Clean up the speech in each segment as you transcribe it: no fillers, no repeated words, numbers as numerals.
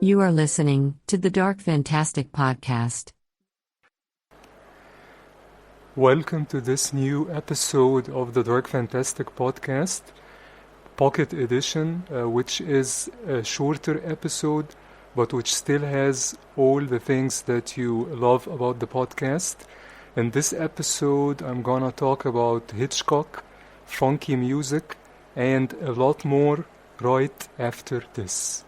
You are listening to the Dark Fantastic Podcast. Welcome to this new episode of the Dark Fantastic Podcast, Pocket Edition, which is a shorter episode, but which still has all the things that you love about the podcast. In this episode, I'm gonna talk about Hitchcock, funky music, and a lot more right after this.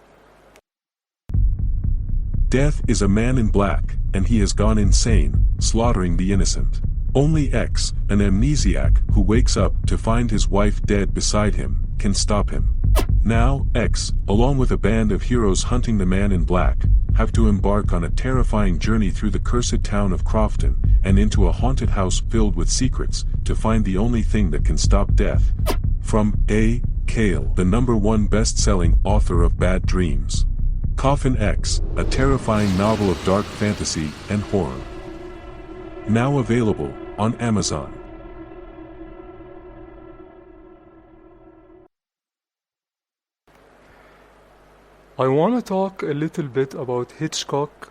Death is a man in black, and he has gone insane, slaughtering the innocent. Only X, an amnesiac who wakes up to find his wife dead beside him, can stop him. Now, X, along with a band of heroes hunting the man in black, have to embark on a terrifying journey through the cursed town of Crofton, and into a haunted house filled with secrets, to find the only thing that can stop death. From A. Cale, the #1 best-selling author of Bad Dreams. COFFIN X, a terrifying novel of dark fantasy and horror. Now available on Amazon. I want to talk a little bit about Hitchcock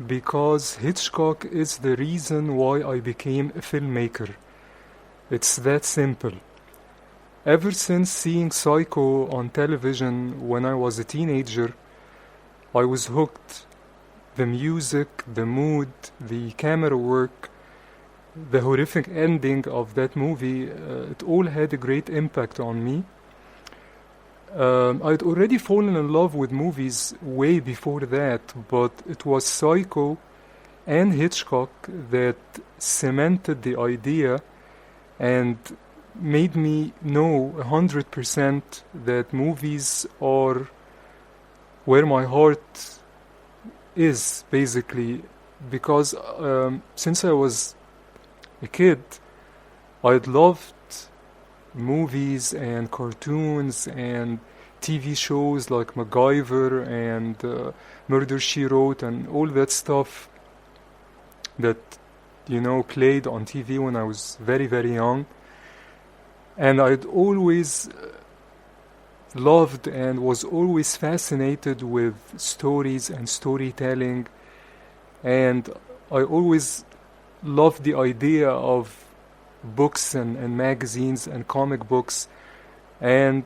because Hitchcock is the reason why I became a filmmaker. It's that simple. Ever since seeing Psycho on television when I was a teenager, I was hooked. The music, the mood, the camera work, the horrific ending of that movie, it all had a great impact on me. I'd already fallen in love with movies way before that, but it was Psycho and Hitchcock that cemented the idea and made me know 100% that movies are where my heart is, basically, because since I was a kid, I'd loved movies and cartoons and TV shows like MacGyver and Murder, She Wrote and all that stuff that, played on TV when I was very, very young. And I'd always loved and was always fascinated with stories and storytelling, and I always loved the idea of books and magazines and comic books, and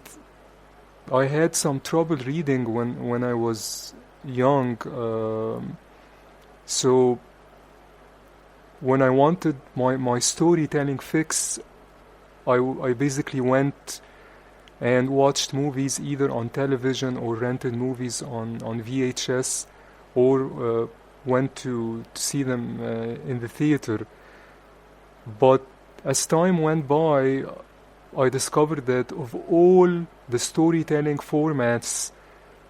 I had some trouble reading when I was young, so when I wanted my storytelling fix, I basically went and watched movies either on television or rented movies on VHS, or went to see them in the theater. But as time went by, I discovered that of all the storytelling formats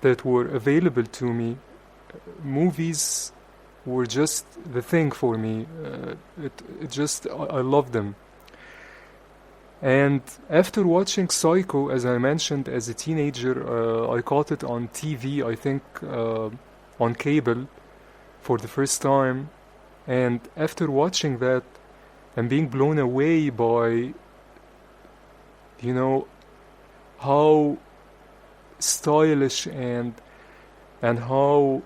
that were available to me, movies were just the thing for me. I loved them. And after watching Psycho, as I mentioned, as a teenager, I caught it on TV, I think on cable, for the first time. And after watching that and being blown away by, how stylish and how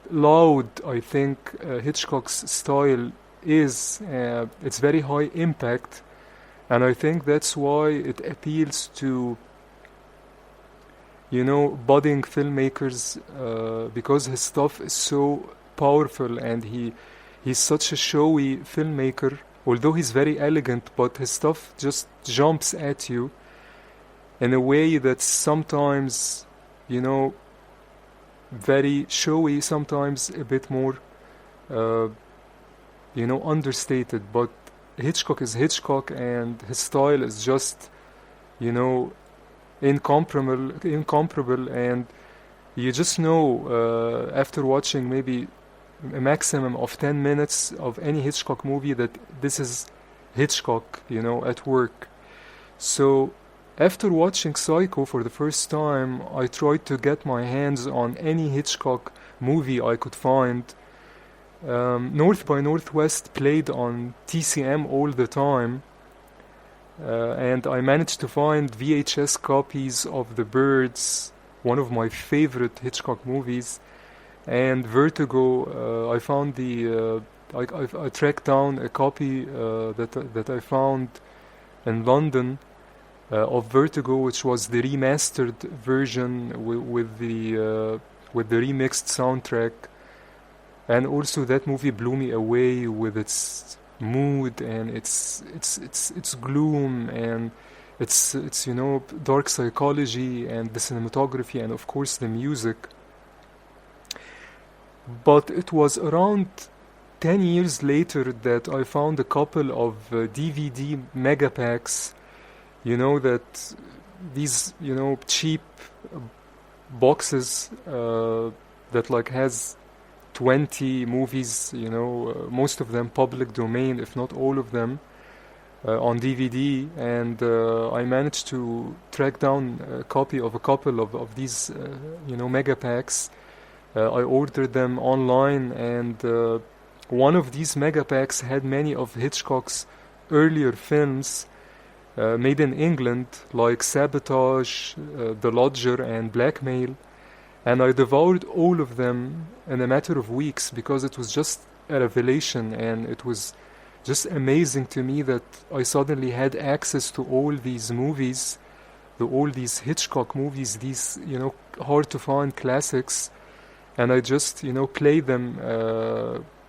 loud I think Hitchcock's style is, it's very high impact. And I think that's why it appeals to, budding filmmakers, because his stuff is so powerful and he's such a showy filmmaker. Although he's very elegant, but his stuff just jumps at you in a way that's sometimes, very showy, sometimes a bit more, understated. But Hitchcock is Hitchcock, and his style is just, incomparable, and you just know after watching maybe a maximum of 10 minutes of any Hitchcock movie that this is Hitchcock, at work. So after watching Psycho for the first time, I tried to get my hands on any Hitchcock movie I could find. North by Northwest played on TCM all the time, and I managed to find VHS copies of The Birds, one of my favorite Hitchcock movies, and Vertigo. I found I tracked down a copy that I found in London of Vertigo, which was the remastered version with the remixed soundtrack, and also that movie blew me away with its mood and its gloom and its dark psychology and the cinematography and of course the music. But it was around 10 years later that I found a couple of DVD megapacks, that these, cheap boxes that like has 20 movies, most of them public domain, if not all of them, on DVD. And I managed to track down a copy of a couple of these, megapacks. I ordered them online, and one of these megapacks had many of Hitchcock's earlier films made in England, like Sabotage, The Lodger, and Blackmail. And I devoured all of them in a matter of weeks because it was just a revelation, and it was just amazing to me that I suddenly had access to all these movies, all these Hitchcock movies, these, hard to find classics, and I just, played them.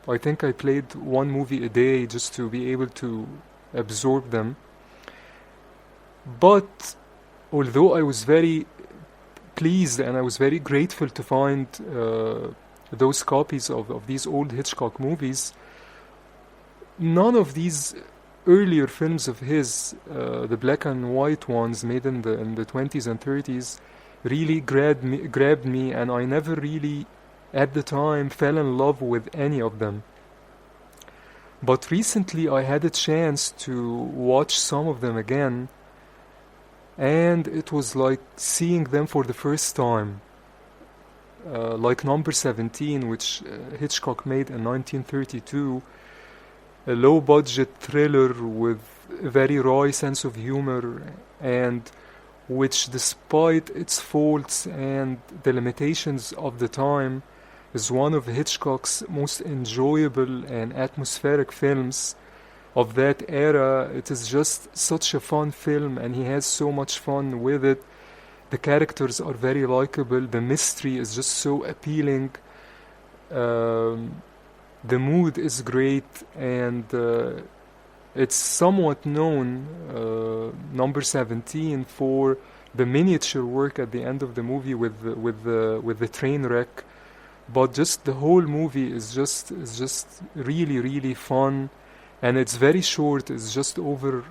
I think I played one movie a day just to be able to absorb them. But although I was very pleased and I was very grateful to find those copies of these old Hitchcock movies, none of these earlier films of his, the black and white ones made in the 20s and 30s, really grabbed me, and I never really at the time fell in love with any of them. But recently I had a chance to watch some of them again, and it was like seeing them for the first time. Like Number 17, which Hitchcock made in 1932, a low-budget thriller with a very raw sense of humor, and which, despite its faults and the limitations of the time, is one of Hitchcock's most enjoyable and atmospheric films of that era. It is just such a fun film, and he has so much fun with it. The characters are very likable. The mystery is just so appealing. The mood is great, and it's somewhat known, Number 17, for the miniature work at the end of the movie with the train wreck. But just the whole movie is just really, really fun, and it's very short. It's just over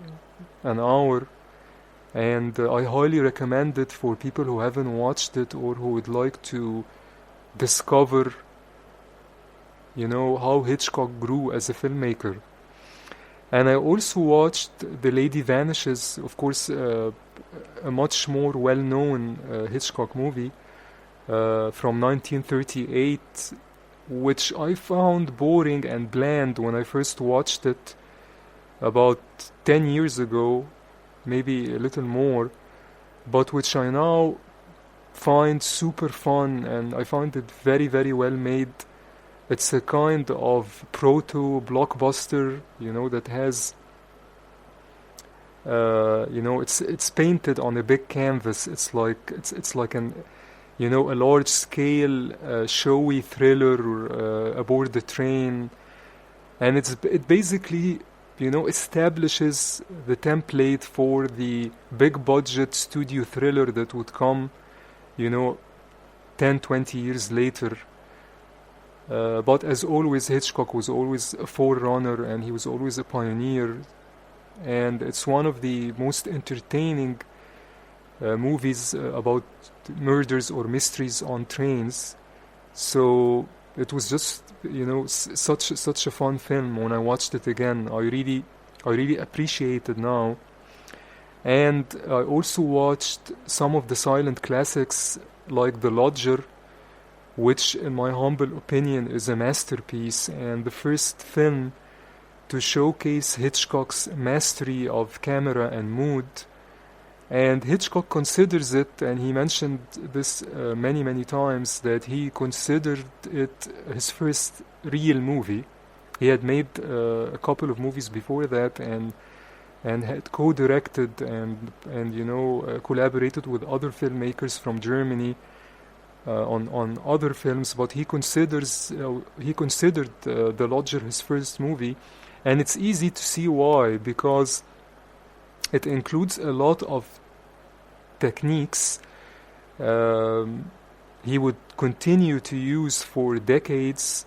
an hour, and I highly recommend it for people who haven't watched it or who would like to discover, how Hitchcock grew as a filmmaker. And I also watched The Lady Vanishes, of course, a much more well-known Hitchcock movie from 1938, which I found boring and bland when I first watched it about 10 years ago, maybe a little more, but which I now find super fun, and I find it very, very well made. It's a kind of proto-blockbuster, that has, it's painted on a big canvas. It's like an, a large-scale, showy thriller aboard the train, and it basically, establishes the template for the big-budget studio thriller that would come, 10, 20 years later. But as always, Hitchcock was always a forerunner, and he was always a pioneer, and it's one of the most entertaining movies about murders or mysteries on trains. So it was just, such a fun film. When I watched it again, I really appreciate it now. And I also watched some of the silent classics like The Lodger, which in my humble opinion is a masterpiece, and the first film to showcase Hitchcock's mastery of camera and mood. And Hitchcock considers it, and he mentioned this many times, that he considered it his first real movie. He had made a couple of movies before that, and had co-directed and collaborated with other filmmakers from Germany on other films. But he considered The Lodger his first movie, and it's easy to see why, because it includes a lot of techniques he would continue to use for decades,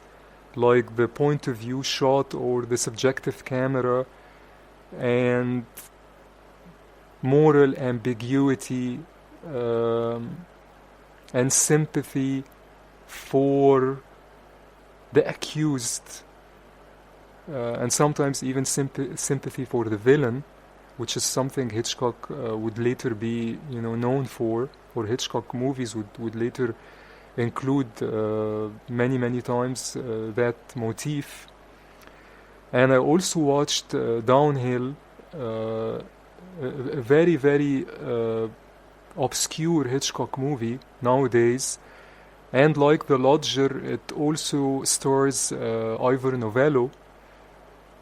like the point of view shot or the subjective camera, and moral ambiguity and sympathy for the accused, and sometimes even sympathy for the villain, which is something Hitchcock would later be known for, or Hitchcock movies would later include many times that motif. And I also watched Downhill, a very obscure Hitchcock movie nowadays, and like The Lodger, it also stars Ivor Novello,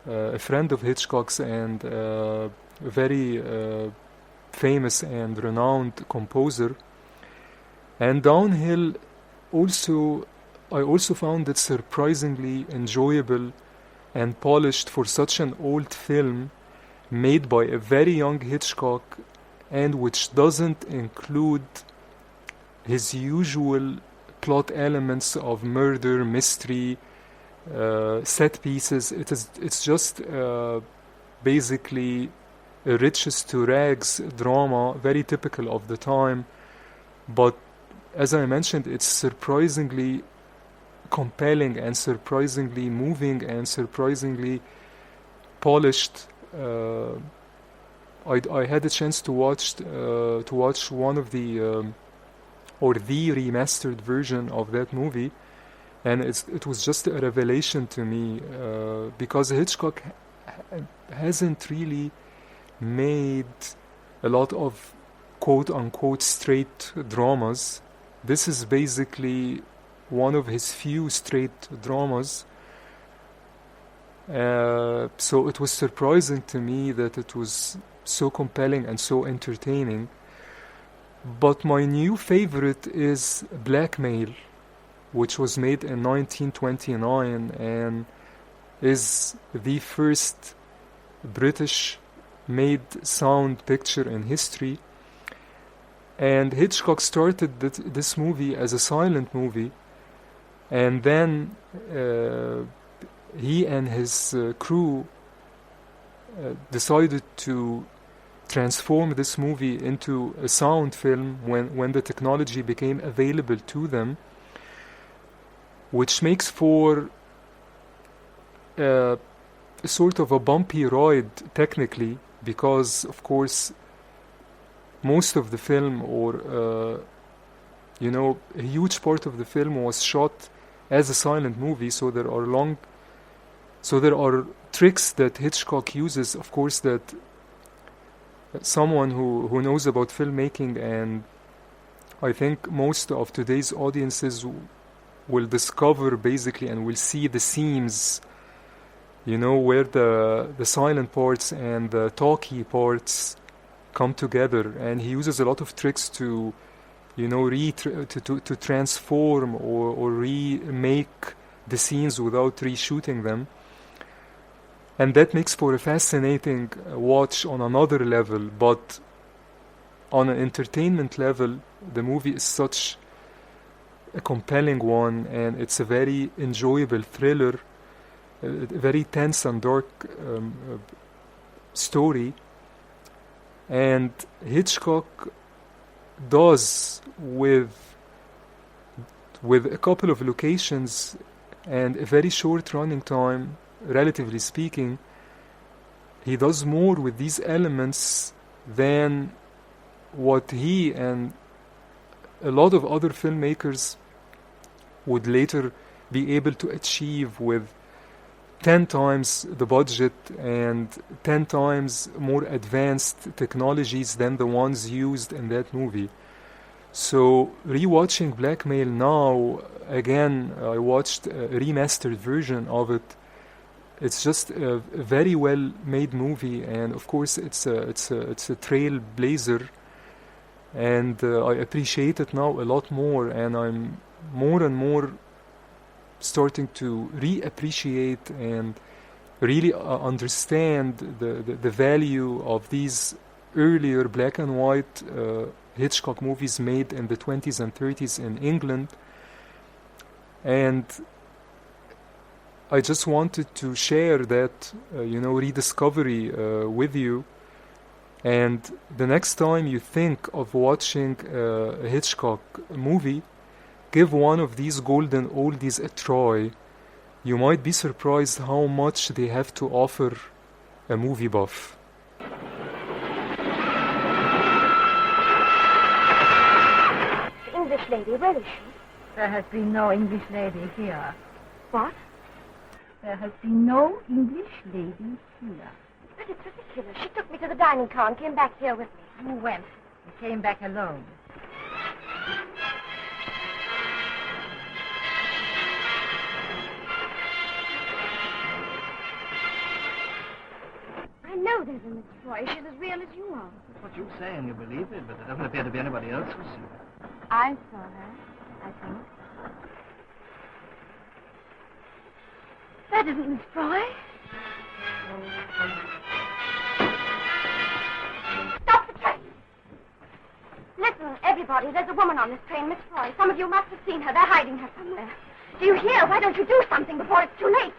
a friend of Hitchcock's and a very famous and renowned composer. And Downhill I also found it surprisingly enjoyable and polished for such an old film made by a very young Hitchcock, and which doesn't include his usual plot elements of murder, mystery, set pieces. It's just basically a riches to rags drama, very typical of the time. But as I mentioned, it's surprisingly compelling and surprisingly moving and surprisingly polished. I had a chance to watch one of the remastered version of that movie, and it was just a revelation to me, because Hitchcock hasn't really made a lot of quote-unquote straight dramas. This is basically one of his few straight dramas. So it was surprising to me that it was so compelling and so entertaining. But my new favorite is Blackmail, which was made in 1929 and is the first British-made sound picture in history. And Hitchcock started this movie as a silent movie, and then he and his crew decided to transform this movie into a sound film when the technology became available to them, which makes for sort of a bumpy ride technically, because of course most of the film, or a huge part of the film was shot as a silent movie, so there are tricks that Hitchcock uses, of course, that someone who knows about filmmaking, and I think most of today's audiences will discover basically and will see the seams, where the silent parts and the talky parts come together. And he uses a lot of tricks to to transform or remake the scenes without reshooting them. And that makes for a fascinating watch on another level. But on an entertainment level, the movie is such a compelling one, and it's a very enjoyable thriller, a very tense and dark story. And Hitchcock does, with a couple of locations and a very short running time, relatively speaking, he does more with these elements than what he and a lot of other filmmakers would later be able to achieve with 10 times the budget and 10 times more advanced technologies than the ones used in that movie. So rewatching Blackmail now, again, I watched a remastered version of it. It's just a very well made movie, and of course it's a trailblazer, and I appreciate it now a lot more, and I'm more and more starting to reappreciate and really understand the value of these earlier black and white Hitchcock movies made in the 20s and 30s in England. And I just wanted to share that, rediscovery with you. And the next time you think of watching a Hitchcock movie, give one of these golden oldies a try. You might be surprised how much they have to offer a movie buff. English lady, where is she? There has been no English lady here. What? There has been no English lady here. But it's ridiculous. She took me to the dining car and came back here with me. You went and came back alone. I know there's a Miss Roy. She's as real as you are. That's what you say, and you believe it, but there doesn't appear to be anybody else who's seen her. I saw her, I think. That isn't Miss Roy. Stop the train! Listen, everybody, there's a woman on this train, Miss Roy. Some of you must have seen her. They're hiding her somewhere. Do you hear? Why don't you do something before it's too late?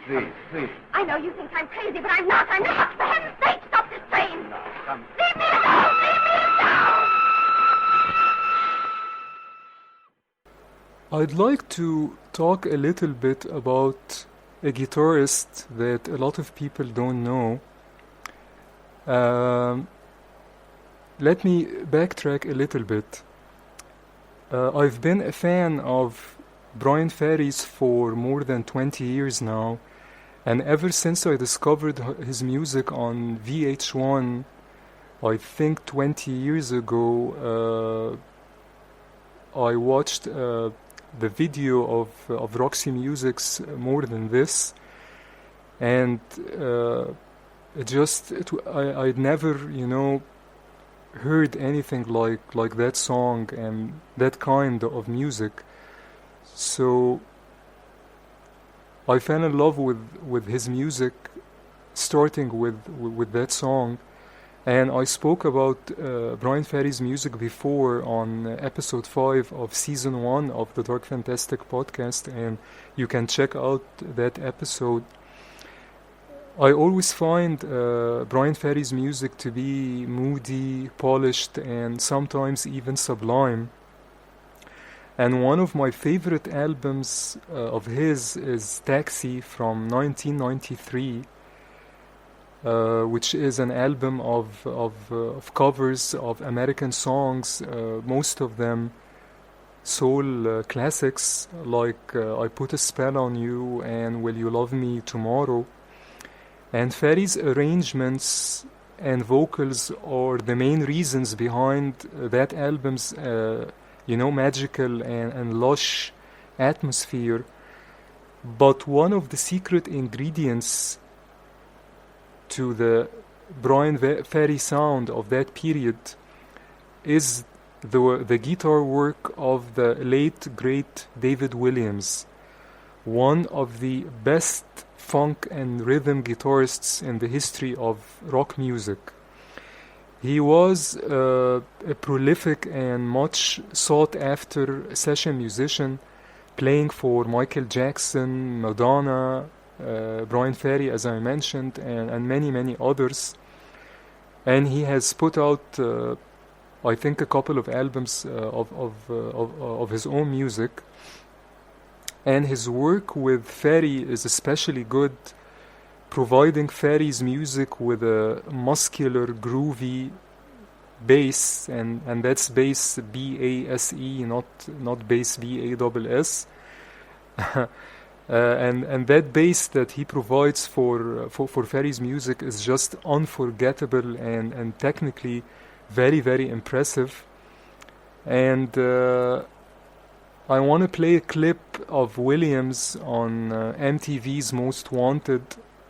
Please. I know you think I'm crazy, but I'm not. I'm not. For heaven's sake, stop this train! No, come. Leave me alone! Leave me alone! I'd like to talk a little bit about a guitarist that a lot of people don't know. Let me backtrack a little bit. I've been a fan of Bryan Ferry's for more than 20 years now, and ever since I discovered his music on VH1, I think 20 years ago, I watched the video of Roxy Music's More Than This, and I'd never, heard anything like that song and that kind of music. So I fell in love with his music, starting with that song. And I spoke about Bryan Ferry's music before on episode 5 of season 1 of the Dark Fantastic podcast, and you can check out that episode. I always find Bryan Ferry's music to be moody, polished, and sometimes even sublime. And one of my favorite albums of his is Taxi from 1993. Which is an album of covers of American songs, most of them soul classics like I Put a Spell on You and Will You Love Me Tomorrow. And Ferry's arrangements and vocals are the main reasons behind that album's magical and lush atmosphere. But one of the secret ingredients to the Bryan Ferry sound of that period is the guitar work of the late great David Williams, one of the best funk and rhythm guitarists in the history of rock music. He was a prolific and much sought after session musician, playing for Michael Jackson, Madonna, Bryan Ferry, as I mentioned, and many others. And he has put out, I think, a couple of albums of his own music. And his work with Ferry is especially good, providing Ferry's music with a muscular, groovy bass, and that's bass B-A-S-E, not bass B-A-S-S. And that bass that he provides for Ferry's music is just unforgettable and technically very, very impressive. And I want to play a clip of Williams on MTV's Most Wanted.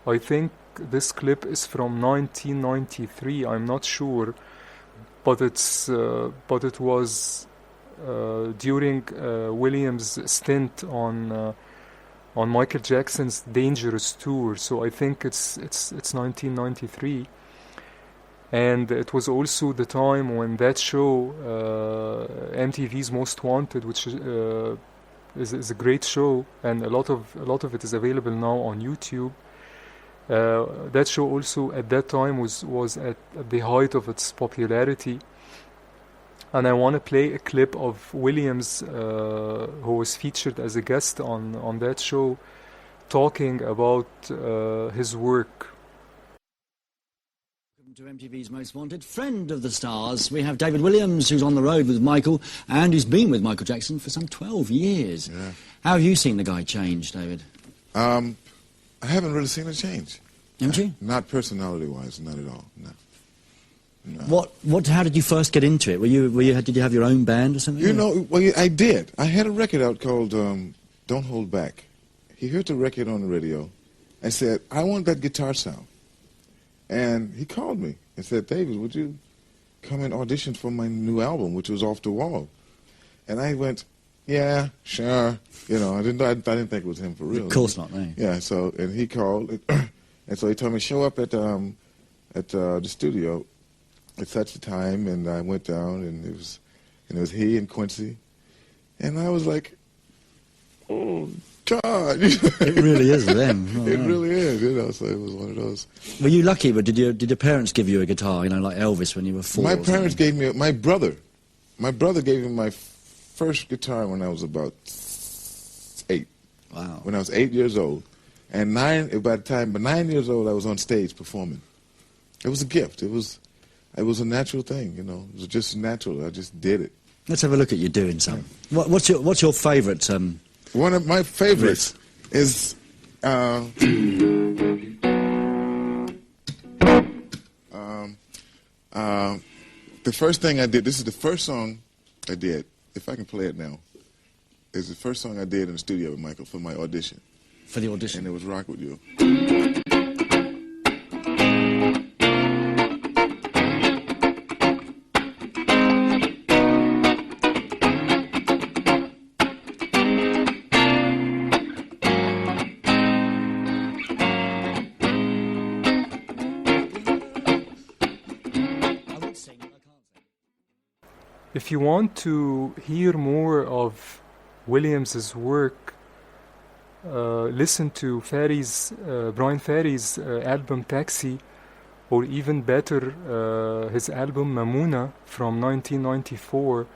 I think this clip is from 1993. I'm not sure, but it was during Williams' stint on Michael Jackson's Dangerous tour. So I think it's 1993. And it was also the time when that show, MTV's Most Wanted, which is a great show, and a lot of it is available now on YouTube. That show also at that time was at the height of its popularity. And I want to play a clip of Williams, who was featured as a guest on that show, talking about his work. To MTV's Most Wanted, friend of the stars, we have David Williams, who's on the road with Michael, and who's been with Michael Jackson for some 12 years. Yeah. How have you seen the guy change, David? I haven't really seen a change. Haven't you? Not personality-wise, not at all, no. How did you first get into it? Did you have your own band or something? You know, well, I did. I had a record out called Don't Hold Back. He heard the record on the radio and said, I want that guitar sound. And he called me and said, David, would you come and audition for my new album, which was Off the Wall? And I went, yeah, sure. You know, I didn't think it was him for real. Of course not, no. Yeah, and he called, and so he told me, show up at the studio at such a time, and I went down, and it was he and Quincy. And I was like, oh, God. It really is them. Oh, it really is, you know, so it was one of those. Were you lucky, but did your parents give you a guitar, you know, like Elvis when you were 4? My parents gave me, my brother gave me my first guitar when I was about 8. Wow. When I was 8 years old. And by 9 years old, I was on stage performing. It was a gift. It was a natural thing, you know. It was just natural. I just did it. Let's have a look at you doing something. What's your favourite? One of my favorites is the first thing I did. This is the first song I did. If I can play it now, it's the first song I did in the studio with Michael for my audition. For the audition, and it was "Rock With You." If you want to hear more of Williams's work, listen to Bryan Ferry's album Taxi, or even better, his album Mamuna from 1994,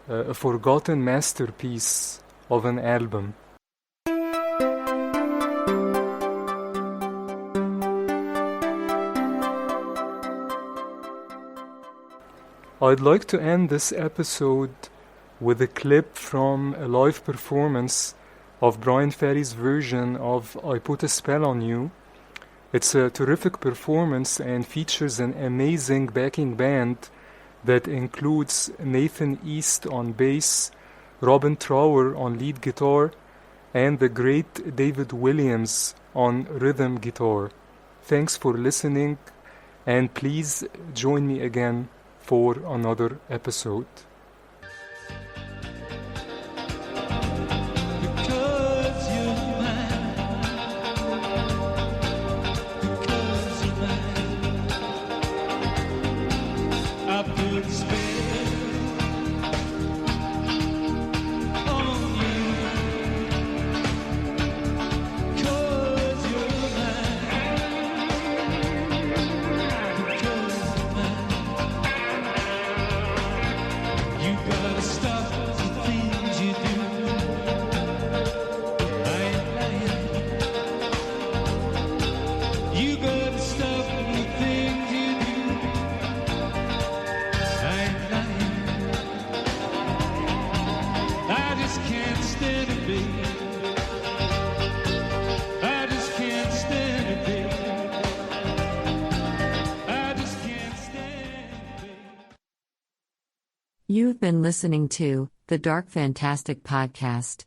a forgotten masterpiece of an album. I'd like to end this episode with a clip from a live performance of Bryan Ferry's version of I Put a Spell on You. It's a terrific performance and features an amazing backing band that includes Nathan East on bass, Robin Trower on lead guitar, and the great David Williams on rhythm guitar. Thanks for listening, and please join me again for another episode. You've been listening to the Dark Fantastic Podcast.